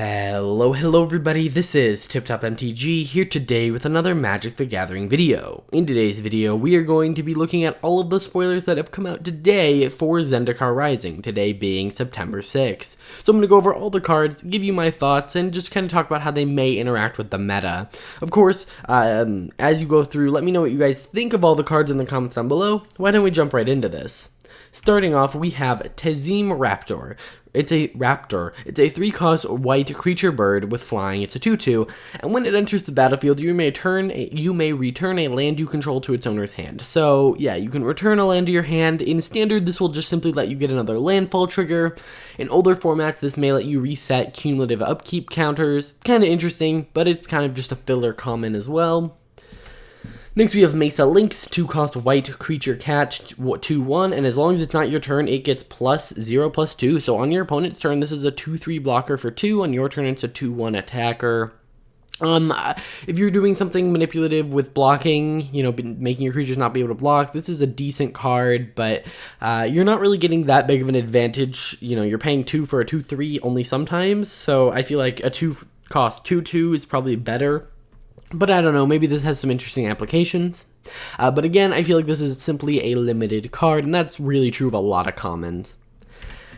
Hello everybody, this is TipTop MTG here today with another Magic the Gathering video. In today's video, we are going to be looking at all of the spoilers that have come out today for Zendikar Rising, today being September 6th. So I'm going to go over all the cards, give you my thoughts, and just kind of talk about how they may interact with the meta. Of course, as you go through, let me know what you guys think of all the cards in the comments down below. Why don't we jump right into this? Starting off, we have Zetam Raptor. It's a raptor. It's a 3-cost white creature bird with flying. It's a 2/2, and when it enters the battlefield, you may return a land you control to its owner's hand. So yeah, you can return a land to your hand. In standard, this will just simply let you get another landfall trigger. In older formats, this may let you reset cumulative upkeep counters. Kind of interesting, but it's kind of just a filler common as well. Next, we have Mesalink's 2-cost white creature cat 2/1, and as long as it's not your turn, it gets +0/+2. So on your opponent's turn, this is a 2/3 blocker for 2. On your turn, it's a 2/1 attacker. If you're doing something manipulative with blocking, making your creatures not be able to block, this is a decent card, but you're not really getting that big of an advantage. You're paying 2 for a 2/3 only sometimes, so I feel like a 2-cost 2/2 is probably better. But I don't know, maybe this has some interesting applications. But again, I feel like this is simply a limited card, and that's really true of a lot of commons.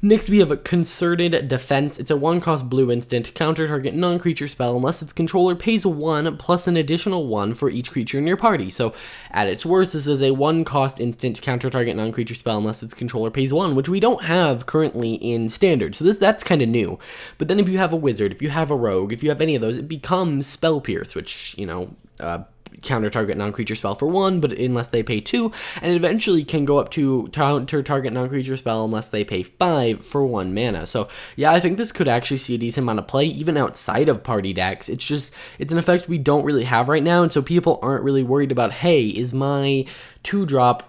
Next, we have a Concerted Defense. It's a 1-cost blue instant, counter target non-creature spell unless its controller pays 1 plus an additional 1 for each creature in your party. So, at its worst, this is a 1-cost instant, counter target non-creature spell unless its controller pays 1, which we don't have currently in standard. So that's kind of new. But then if you have a wizard, if you have a rogue, if you have any of those, it becomes Spell Pierce, which, counter target non-creature spell for 1, but unless they pay 2, and eventually can go up to counter target non-creature spell unless they pay 5 for 1 mana. So yeah, I think this could actually see a decent amount of play even outside of party decks. It's an effect we don't really have right now, and so people aren't really worried about, hey, is my 2-drop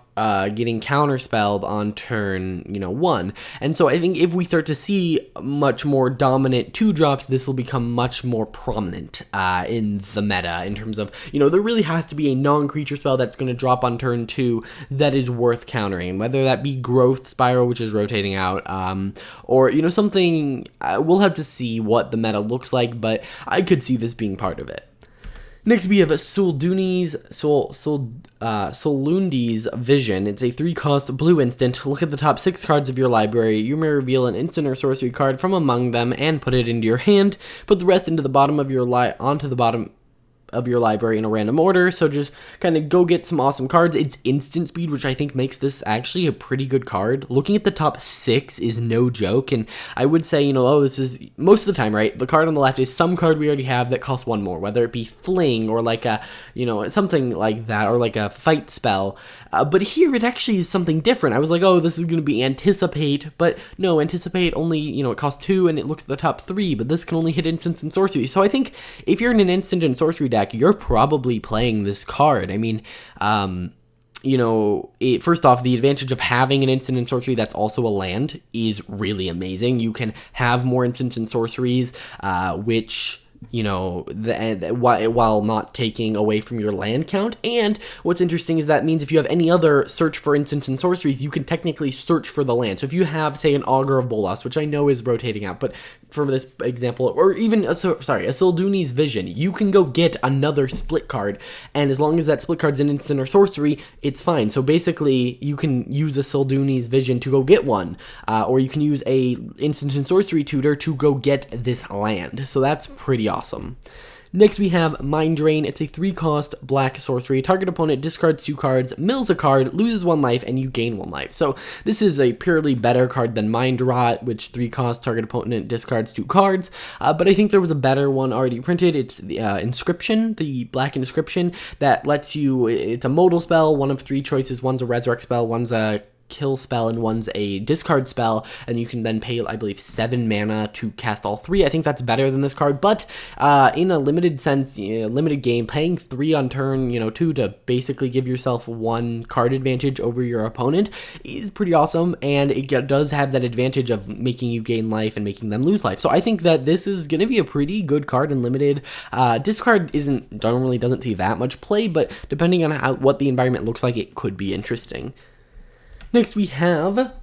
getting counterspelled on turn 1. And so I think if we start to see much more dominant 2-drops, this will become much more prominent in the meta in terms of, there really has to be a non-creature spell that's going to drop on turn 2 that is worth countering, whether that be Growth Spiral, which is rotating out, or something. We'll have to see what the meta looks like, but I could see this being part of it. Next, we have Suldunis Vision. It's a 3-cost blue instant. Look at the top 6 cards of your library. You may reveal an instant or sorcery card from among them and put it into your hand. Put the rest into the bottom of your onto the bottom of your library in a random order. So just kind of go get some awesome cards. It's instant speed, which I think makes this actually a pretty good card. Looking at the top 6 is no joke, and I would say, this is most of the time, right? The card on the left is some card we already have that costs 1 more, whether it be Fling or like a, something like that, or like a fight spell. But here it actually is something different. I was like, oh, this is going to be Anticipate, but no, Anticipate only, it costs 2 and it looks at the top 3, but this can only hit instants and sorcery. So I think if you're in an instant and sorcery deck, you're probably playing this card. I mean, first off, the advantage of having an instant and sorcery that's also a land is really amazing. You can have more instants and sorceries, which while not taking away from your land count. And what's interesting is that means if you have any other search for instants and sorceries, you can technically search for the land. So if you have, say, an Augur of Bolas, which I know is rotating out, but for this example, or even a Suldunis Vision, you can go get another split card, and as long as that split card's an instant or sorcery, it's fine. So basically, you can use a Suldunis Vision to go get one, or you can use a instant and sorcery tutor to go get this land. So that's pretty awesome. Next, we have Mind Drain. It's a 3-cost black sorcery. Target opponent discards 2 cards, mills a card, loses 1 life, and you gain 1 life. So this is a purely better card than Mind Rot, which 3-cost target opponent discards 2 cards. But I think there was a better one already printed. It's the Inscription, the black Inscription, that lets you, it's a modal spell, 1 of 3 choices. One's a resurrect spell, one's a kill spell, and one's a discard spell, and you can then pay, I believe, 7 mana to cast all 3. I think that's better than this card, but in a limited sense, limited game, paying 3 on turn, 2 to basically give yourself 1 card advantage over your opponent is pretty awesome, and it does have that advantage of making you gain life and making them lose life. So I think that this is going to be a pretty good card in limited. Discard generally doesn't see that much play, but depending on what the environment looks like, it could be interesting. Next, we have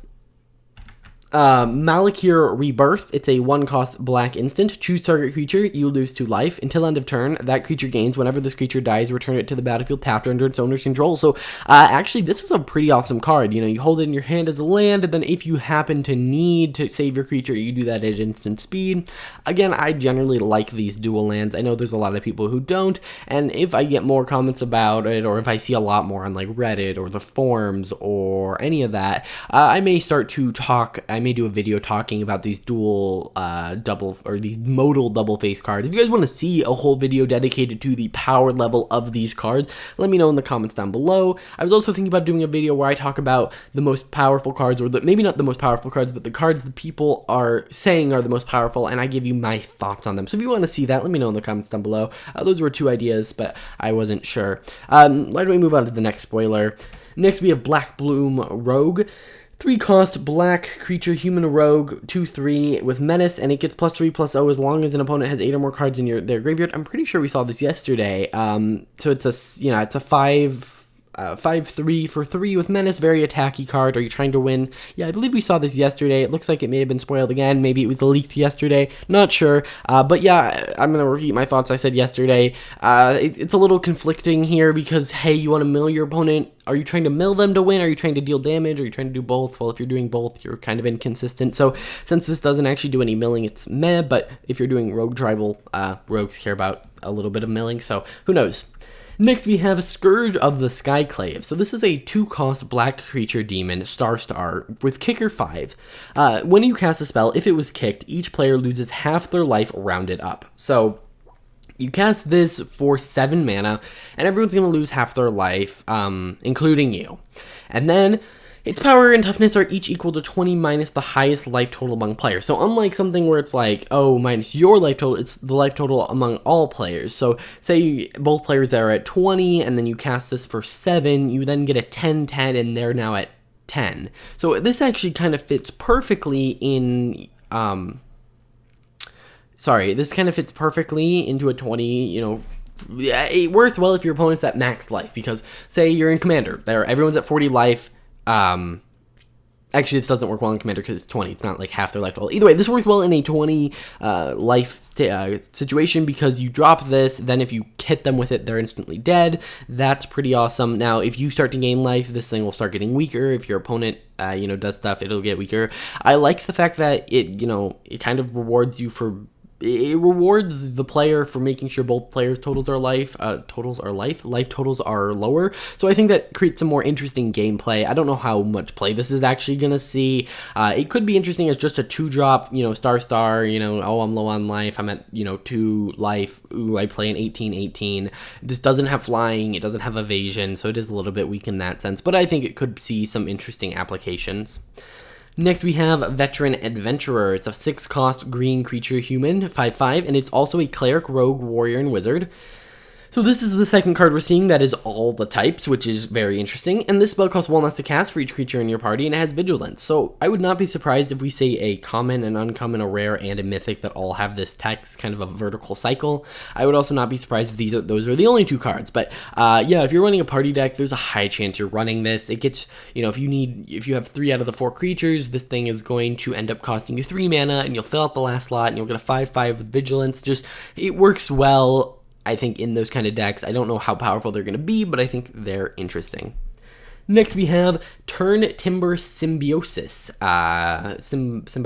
Malacure Rebirth. It's a 1-cost black instant. Choose target creature. You lose 2 life. Until end of turn, that creature gains. Whenever this creature dies, return it to the battlefield tapped or under its owner's control. So, actually, this is a pretty awesome card. You know, you hold it in your hand as a land, and then if you happen to need to save your creature, you do that at instant speed. Again, I generally like these dual lands. I know there's a lot of people who don't, and if I get more comments about it, or if I see a lot more on like Reddit or the forums or any of that, I may start to talk. I may do a video talking about these dual double or these modal double face cards. If you guys want to see a whole video dedicated to the power level of these cards, let me know in the comments down below. I was also thinking about doing a video where I talk about the most powerful cards, or maybe not the most powerful cards, but the cards the people are saying are the most powerful, and I give you my thoughts on them. So if you want to see that, let me know in the comments down below. Those were 2 ideas, but I wasn't sure. Why don't we move on to the next spoiler? Next, we have Black Bloom Rogue. 3-cost black creature human rogue 2/3 with menace, and it gets +3/+0 as long as an opponent has 8 or more cards in their graveyard. I'm pretty sure we saw this yesterday. So it's a 5/3 for 3 with menace, very attacky card. Are you trying to win? Yeah, I believe we saw this yesterday. It looks like it may have been spoiled again. Maybe it was leaked yesterday. Not sure. But yeah, I'm going to repeat my thoughts I said yesterday. It's a little conflicting here because, hey, you want to mill your opponent. Are you trying to mill them to win? Are you trying to deal damage? Are you trying to do both? Well, if you're doing both, you're kind of inconsistent. So since this doesn't actually do any milling, it's meh. But if you're doing rogue tribal, rogues care about a little bit of milling. So who knows? Next, we have Scourge of the Skyclave. So this is a 2-cost black creature demon, star with kicker 5. When you cast a spell, if it was kicked, each player loses half their life rounded up. So you cast this for 7 mana, and everyone's going to lose half their life, including you. And then its power and toughness are each equal to 20 minus the highest life total among players. So unlike something where it's like, oh, minus your life total, it's the life total among all players. So say both players are at 20, and then you cast this for 7, you then get a 10/10, and they're now at 10. So this actually kind of fits perfectly in... this kind of fits perfectly into a 20, it works well if your opponent's at max life, because say you're in Commander, everyone's at 40 life. Actually, this doesn't work well in Commander because it's 20. It's not like half their life total. Either way, this works well in a 20 life situation because you drop this, then if you hit them with it, they're instantly dead. That's pretty awesome. Now, if you start to gain life, this thing will start getting weaker. If your opponent, does stuff, it'll get weaker. I like the fact that it kind of rewards you for... It rewards the player for making sure both players' life totals are lower. So I think that creates some more interesting gameplay. I don't know how much play this is actually gonna see. It could be interesting as just a 2-drop, star, oh, I'm low on life, I'm at, 2 life, ooh, I play an 18/18. This doesn't have flying, it doesn't have evasion, so it is a little bit weak in that sense, but I think it could see some interesting applications. Next, we have Veteran Adventurer. It's a 6-cost green creature human, 5/5, and it's also a cleric, rogue, warrior, and wizard. So this is the second card we're seeing that is all the types, which is very interesting. And this spell costs 1 less to cast for each creature in your party, and it has vigilance. So I would not be surprised if we see a common, an uncommon, a rare, and a mythic that all have this text, kind of a vertical cycle. I would also not be surprised if those are the only 2 cards. But yeah, if you're running a party deck, there's a high chance you're running this. It gets, if you have 3 out of the 4 creatures, this thing is going to end up costing you 3 mana, and you'll fill out the last slot, and you'll get a 5/5 with vigilance. It works well, I think, in those kind of decks. I don't know how powerful they're going to be, but I think they're interesting. Next, we have Turn Timber Symbiosis. I don't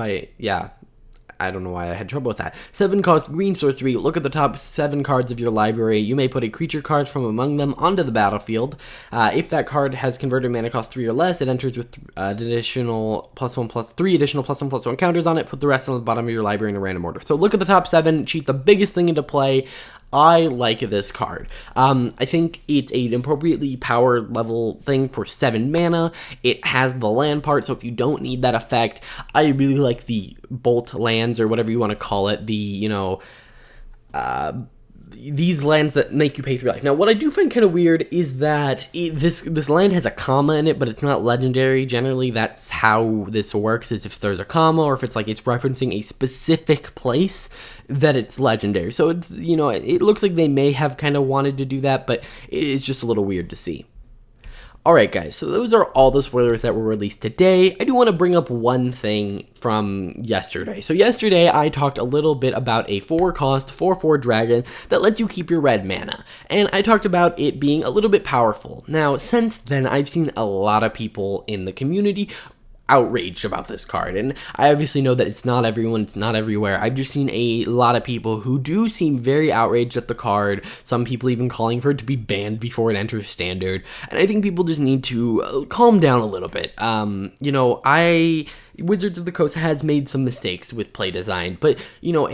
know why I had trouble with that. 7-cost green sorcery. Look at the top 7 cards of your library. You may put a creature card from among them onto the battlefield. If that card has converted mana cost 3 or less, it enters with additional +1/+3 additional +1/+1 counters on it. Put the rest on the bottom of your library in a random order. So look at the top 7. Cheat the biggest thing into play. I like this card. I think it's an appropriately power level thing for 7 mana. It has the land part, so if you don't need that effect, I really like the bolt lands, or whatever you want to call it, these lands that make you pay 3 life. Now, what I do find kind of weird is that this land has a comma in it, but it's not legendary. Generally, that's how this works, is if there's a comma, or if it's like it's referencing a specific place, that it's legendary. So it's, it looks like they may have kind of wanted to do that, but it's just a little weird to see. Alright guys, so those are all the spoilers that were released today. I do want to bring up one thing from yesterday. So yesterday I talked a little bit about a 4-cost, 4/4 dragon that lets you keep your red mana. And I talked about it being a little bit powerful. Now, since then, I've seen a lot of people in the community outraged about this card, and I obviously know that it's not everyone, it's not everywhere. I've just seen a lot of people who do seem very outraged at the card, some people even calling for it to be banned before it enters standard, and I think people just need to calm down a little bit. You know, Wizards of the Coast has made some mistakes with play design, but, you know,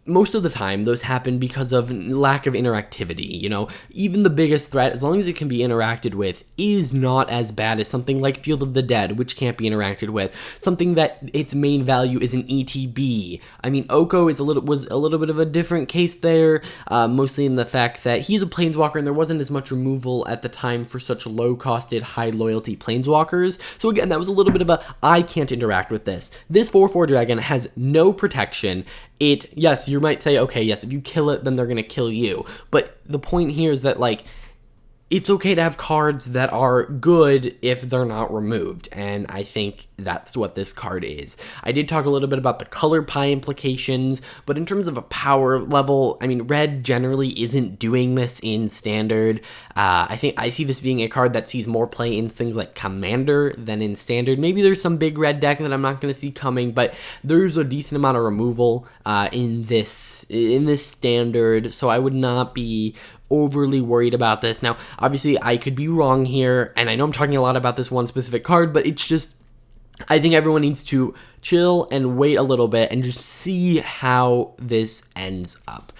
most of the time, those happen because of lack of interactivity, you know? Even the biggest threat, as long as it can be interacted with, is not as bad as something like Field of the Dead, which can't be interacted with. Something that its main value is an ETB. I mean, Oko was a little bit of a different case there, mostly in the fact that he's a Planeswalker, and there wasn't as much removal at the time for such low-costed, high-loyalty Planeswalkers. So again, that was a little bit of a, I can't interact with this. This 4/4 dragon has no protection. Yes, you might say, okay, yes, if you kill it, then they're gonna kill you. But the point here is that, like, it's okay to have cards that are good if they're not removed, and I think that's what this card is. I did talk a little bit about the color pie implications, but in terms of a power level, I mean, red generally isn't doing this in standard. I think I see this being a card that sees more play in things like Commander than in standard. Maybe there's some big red deck that I'm not going to see coming, but there's a decent amount of removal in this standard, so I would not be overly worried about this. Now, obviously, I could be wrong here, and I know I'm talking a lot about this one specific card, but it's just, I think everyone needs to chill and wait a little bit and just see how this ends up.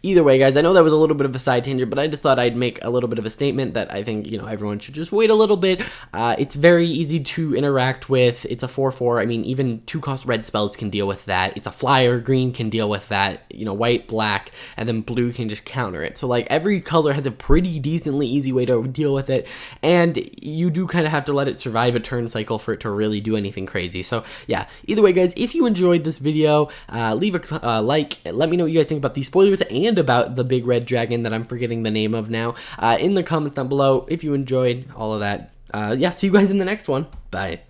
Either way, guys, I know that was a little bit of a side tangent, but I just thought I'd make a little bit of a statement that I think, you know, everyone should just wait a little bit. It's very easy to interact with. It's a 4/4. I mean, even 2-cost red spells can deal with that. It's a flyer. Green can deal with that. You know, white, black, and then blue can just counter it. So, like, every color has a pretty decently easy way to deal with it, and you do kind of have to let it survive a turn cycle for it to really do anything crazy. So, yeah, either way, guys, if you enjoyed this video, leave a like. Let me know what you guys think about these spoilers and about the big red dragon that I'm forgetting the name of now in the comments down below if you enjoyed all of that. Yeah, see you guys in the next one. Bye.